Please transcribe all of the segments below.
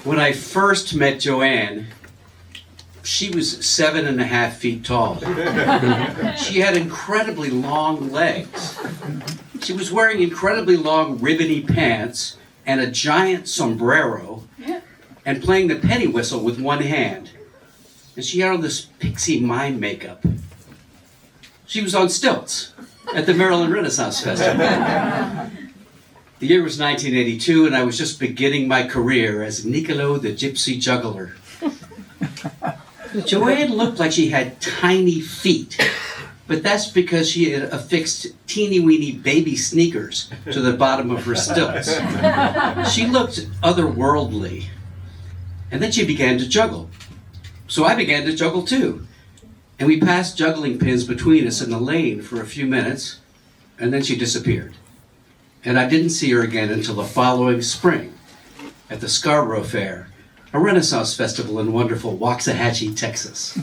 When I first met Joanne, she was 7.5 feet tall. She had incredibly long legs. She was wearing incredibly long ribbony pants and a giant sombrero and playing the penny whistle with one hand. And she had on this pixie mime makeup. She was on stilts at the Maryland Renaissance Festival. The year was 1982, and I was just beginning my career as Nicolo the Gypsy Juggler. Joanne looked like she had tiny feet, but that's because she had affixed teeny-weeny baby sneakers to the bottom of her stilts. She looked otherworldly. And then she began to juggle. So I began to juggle too. And we passed juggling pins between us in the lane for a few minutes, and then she disappeared. And I didn't see her again until the following spring at the Scarborough Fair, a Renaissance festival in wonderful Waxahachie, Texas.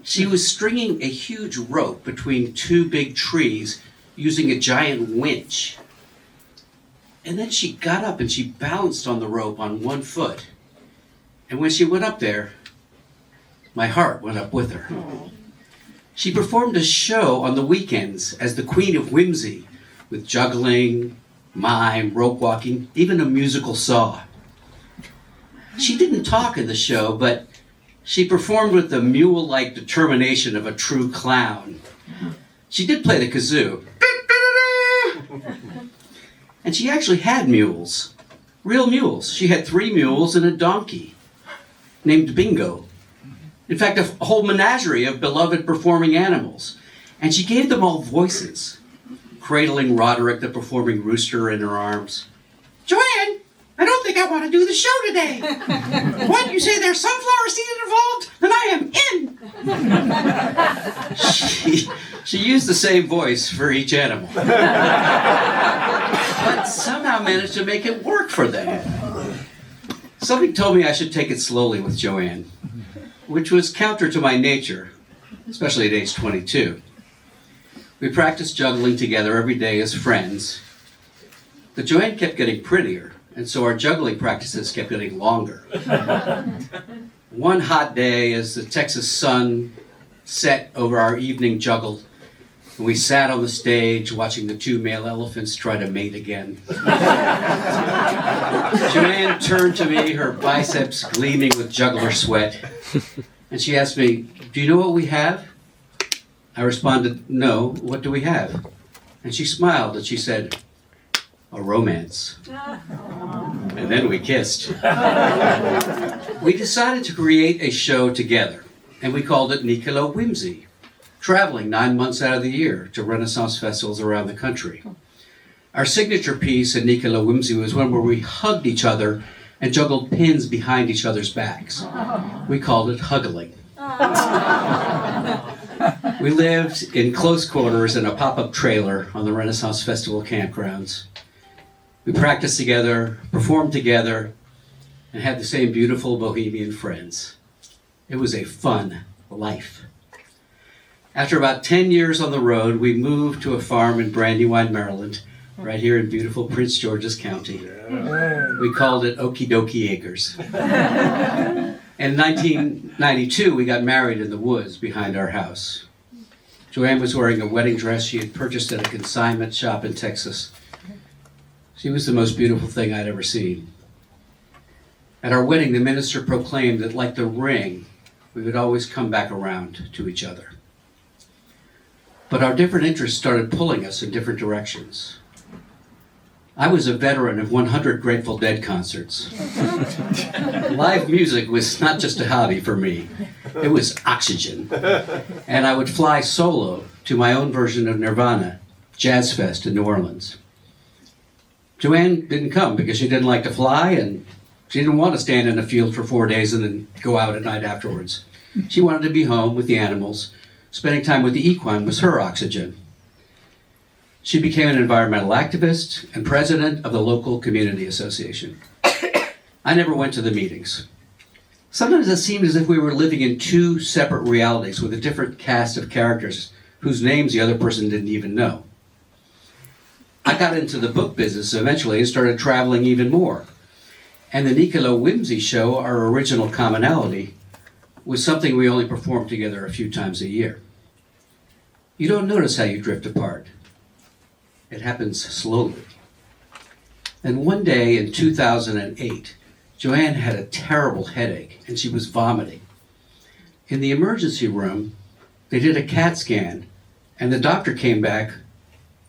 She was stringing a huge rope between two big trees using a giant winch. And then she got up and she balanced on the rope on one foot. And when she went up there, my heart went up with her. She performed a show on the weekends as the Queen of Whimsey, with juggling, mime, rope walking, even a musical saw. She didn't talk in the show, but she performed with the mule-like determination of a true clown. She did play the kazoo. And she actually had mules, real mules. She had 3 mules and a donkey named Bingo. In fact, a whole menagerie of beloved performing animals. And she gave them all voices, cradling Roderick, the performing rooster, in her arms. Joanne, I don't think I want to do the show today. What, you say there's sunflower seed involved? Then I am in. She used the same voice for each animal. But somehow managed to make it work for them. Something told me I should take it slowly with Joanne, which was counter to my nature, especially at age 22. We practiced juggling together every day as friends. But Joanne kept getting prettier, and so our juggling practices kept getting longer. One hot day, as the Texas sun set over our evening juggle, and we sat on the stage watching the 2 male elephants try to mate again. Joanne turned to me, her biceps gleaming with juggler sweat, and she asked me, "Do you know what we have?" I responded, "No, what do we have?" And she smiled and she said, "A romance." And then we kissed. We decided to create a show together, and we called it Nicolo Whimsey, traveling 9 months out of the year to Renaissance festivals around the country. Our signature piece in Nicolo Whimsey was one where we hugged each other and juggled pins behind each other's backs. We called it huggling. We lived in close quarters in a pop-up trailer on the Renaissance Festival campgrounds. We practiced together, performed together, and had the same beautiful bohemian friends. It was a fun life. After about 10 years on the road, we moved to a farm in Brandywine, Maryland, right here in beautiful Prince George's County. We called it Okie Dokie Acres. And in 1992, we got married in the woods behind our house. Joanne was wearing a wedding dress she had purchased at a consignment shop in Texas. She was the most beautiful thing I'd ever seen. At our wedding, the minister proclaimed that, like the ring, we would always come back around to each other. But our different interests started pulling us in different directions. I was a veteran of 100 Grateful Dead concerts. Live music was not just a hobby for me. It was oxygen. And I would fly solo to my own version of Nirvana, Jazz Fest in New Orleans. Joanne didn't come because she didn't like to fly, and she didn't want to stand in a field for 4 days and then go out at night afterwards. She wanted to be home with the animals. Spending time with the equine was her oxygen. She became an environmental activist and president of the local community association. I never went to the meetings. Sometimes it seemed as if we were living in 2 separate realities with a different cast of characters whose names the other person didn't even know. I got into the book business eventually and started traveling even more. And the Nicolo Whimsey show, our original commonality, was something we only performed together a few times a year. You don't notice how you drift apart. It happens slowly. And one day in 2008, Joanne had a terrible headache and she was vomiting. In the emergency room, they did a CAT scan and the doctor came back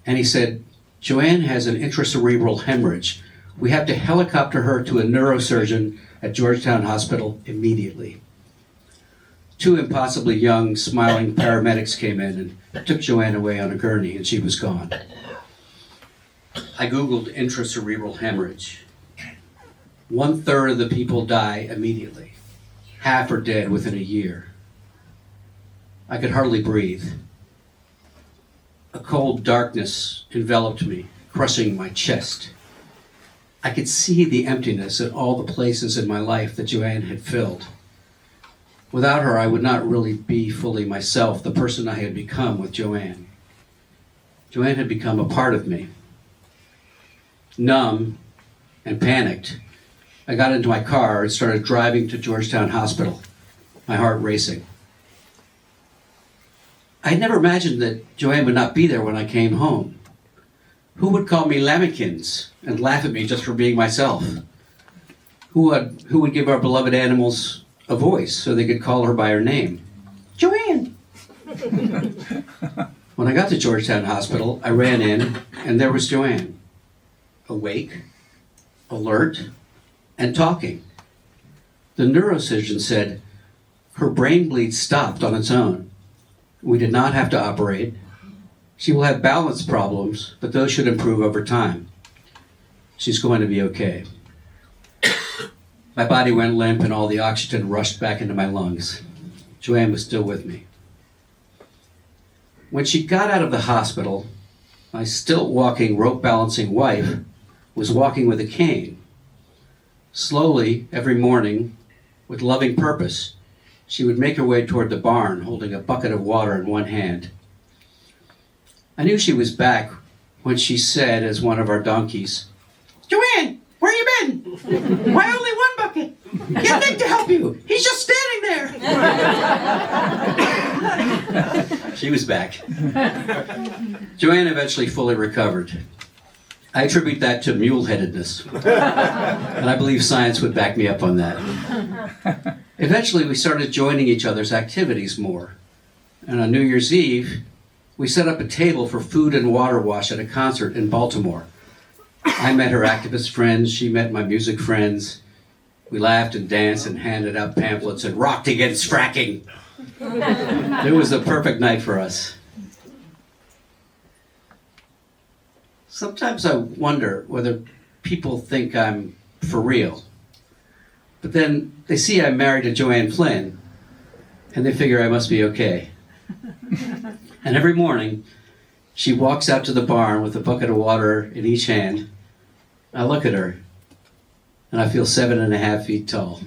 and he said, "Joanne has an intracerebral hemorrhage. We have to helicopter her to a neurosurgeon at Georgetown Hospital immediately." Two impossibly young, smiling paramedics came in and took Joanne away on a gurney and she was gone. I Googled intracerebral hemorrhage. 1/3 of the people die immediately. Half are dead within a year. I could hardly breathe. A cold darkness enveloped me, crushing my chest. I could see the emptiness at all the places in my life that Joanne had filled. Without her, I would not really be fully myself, the person I had become with Joanne. Joanne had become a part of me. Numb and panicked, I got into my car and started driving to Georgetown Hospital, my heart racing. I had never imagined that Joanne would not be there when I came home. Who would call me Lamekins and laugh at me just for being myself? Who would give our beloved animals a voice so they could call her by her name? Joanne! When I got to Georgetown Hospital, I ran in and there was Joanne. Awake, alert, and talking. The neurosurgeon said her brain bleed stopped on its own. We did not have to operate. She will have balance problems, but those should improve over time. She's going to be okay. My body went limp and all the oxygen rushed back into my lungs. Joanne was still with me. When she got out of the hospital, my still walking, rope balancing wife was walking with a cane. Slowly, every morning, with loving purpose, she would make her way toward the barn, holding a bucket of water in one hand. I knew she was back when she said, as one of our donkeys, "Joanne, where you been? Why only one bucket? Get Nick to help you. He's just standing there." She was back. Joanne eventually fully recovered. I attribute that to mule-headedness, and I believe science would back me up on that. Eventually, we started joining each other's activities more, and on New Year's Eve, we set up a table for food and water wash at a concert in Baltimore. I met her activist friends, she met my music friends. We laughed and danced and handed out pamphlets and rocked against fracking. It was the perfect night for us. Sometimes I wonder whether people think I'm for real. But then they see I'm married to Joanne Flynn, and they figure I must be okay. And every morning, she walks out to the barn with a bucket of water in each hand. I look at her, and I feel 7.5 feet tall.